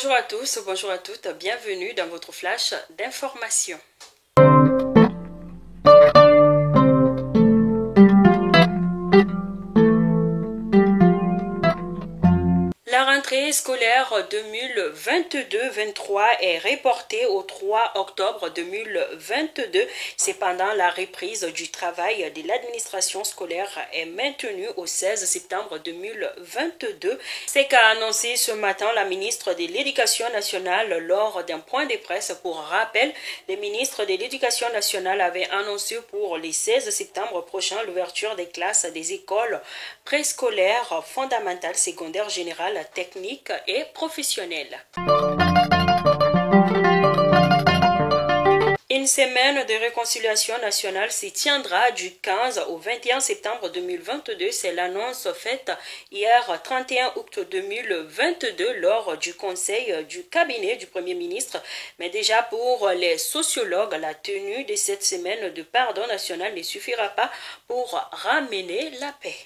Bonjour à tous, bonjour à toutes, bienvenue dans votre flash d'information. La rentrée scolaire 2022-23 est reportée au 3 octobre 2022. Cependant, la reprise du travail de l'administration scolaire est maintenue au 16 septembre 2022. C'est qu'a annoncé ce matin la ministre de l'Éducation nationale lors d'un point de presse. Pour rappel, le ministre de l'Éducation nationale avait annoncé pour le 16 septembre prochain l'ouverture des classes des écoles préscolaires fondamentales, secondaires, générales, techniques et professionnelles. Une semaine de réconciliation nationale se tiendra du 15 au 21 septembre 2022. C'est l'annonce faite hier 31 août 2022 lors du conseil du cabinet du Premier ministre. Mais déjà pour les sociologues, la tenue de cette semaine de pardon national ne suffira pas pour ramener la paix.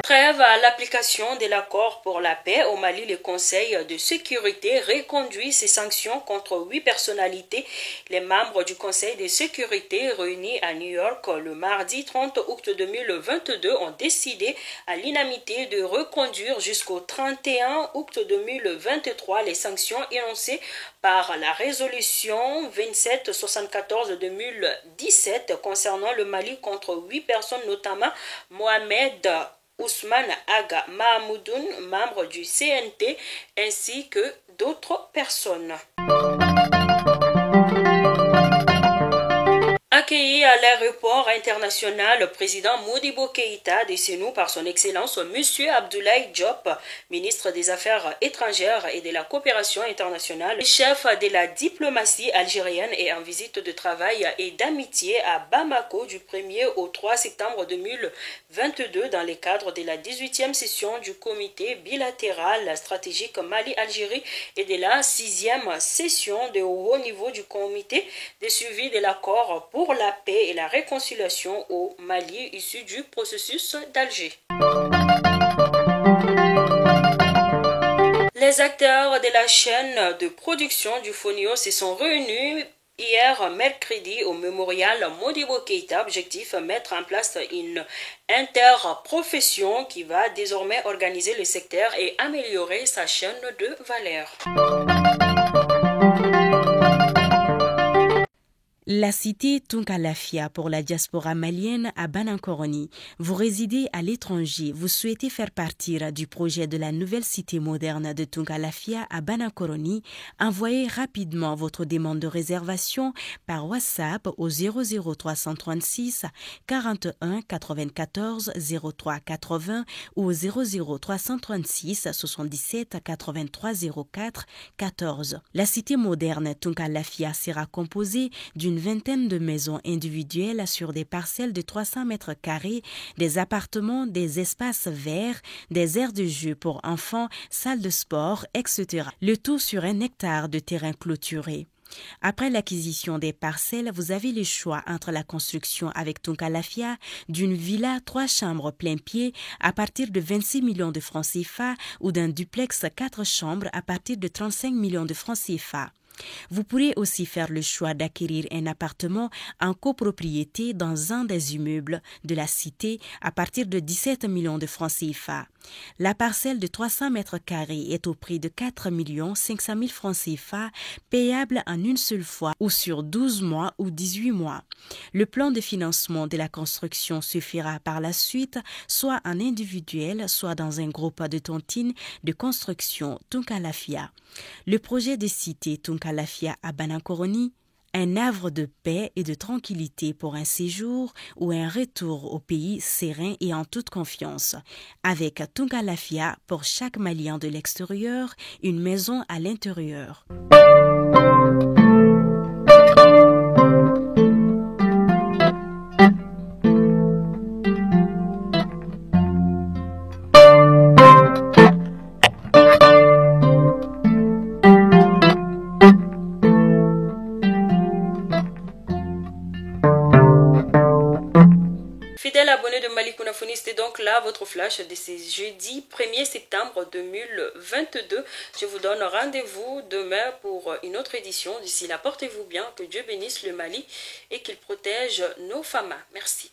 Trêve à l'application de l'accord pour la paix au Mali, le Conseil de sécurité reconduit ses sanctions contre 8 personnalités. Les membres du Conseil de sécurité réunis à New York le mardi 30 août 2022 ont décidé à l'unanimité de reconduire jusqu'au 31 août 2023 les sanctions énoncées par la résolution 2774-2017 concernant le Mali contre 8 personnes, notamment Mohamed Ousmane Aga Mahmoudoun, membre du CNT, ainsi que d'autres personnes. Accueilli à l'aéroport international, le président Modibo Keïta décénou par son Excellence Monsieur Abdoulaye Diop, ministre des Affaires étrangères et de la coopération internationale, chef de la diplomatie algérienne et en visite de travail et d'amitié à Bamako du 1er au 3 septembre 2022 dans le cadre de la 18e session du comité bilatéral stratégique Mali-Algérie et de la 6e session de haut niveau du comité de suivi de l'accord pour la paix et la réconciliation au Mali issu du processus d'Alger. Les acteurs de la chaîne de production du Fonio se sont réunis hier mercredi au mémorial Modibo Keïta. Objectif, mettre en place une interprofession qui va désormais organiser le secteur et améliorer sa chaîne de valeur. La cité Tunkalafia pour la diaspora malienne à Banankoroni. Vous résidez à l'étranger, vous souhaitez faire partir du projet de la nouvelle cité moderne de Tunkalafia à Banankoroni, envoyez rapidement votre demande de réservation par WhatsApp au 00336 41 94 03 80 ou au 00336 77 83 04 14. La cité moderne Tunkalafia sera composée d'une vingtaine de maisons individuelles sur des parcelles de 300 mètres carrés, des appartements, des espaces verts, des aires de jeu pour enfants, salles de sport, etc. Le tout sur 1 hectare de terrain clôturé. Après l'acquisition des parcelles, vous avez le choix entre la construction avec Tunkalafia d'une villa 3 chambres plein pied à partir de 26 millions de francs CFA ou d'un duplex 4 chambres à partir de 35 millions de francs CFA. Vous pourrez aussi faire le choix d'acquérir un appartement en copropriété dans un des immeubles de la cité à partir de 17 millions de francs CFA. La parcelle de 300 mètres carrés est au prix de 4 500 000 francs CFA, payable en une seule fois ou sur 12 mois ou 18 mois. Le plan de financement de la construction se fera par la suite soit en individuel, soit dans un groupe de tontines de construction Tunkalafia. Le projet de cité Tunkalafia à Banankoroni, un havre de paix et de tranquillité pour un séjour ou un retour au pays serein et en toute confiance. Avec Tunkalafia, pour chaque Malien de l'extérieur, une maison à l'intérieur. Fidèle abonné de Mali Kunafoni, c'était donc là votre flash de ce jeudi 1er septembre 2022. Je vous donne rendez-vous demain pour une autre édition. D'ici là, portez-vous bien, que Dieu bénisse le Mali et qu'il protège nos femmes. Merci.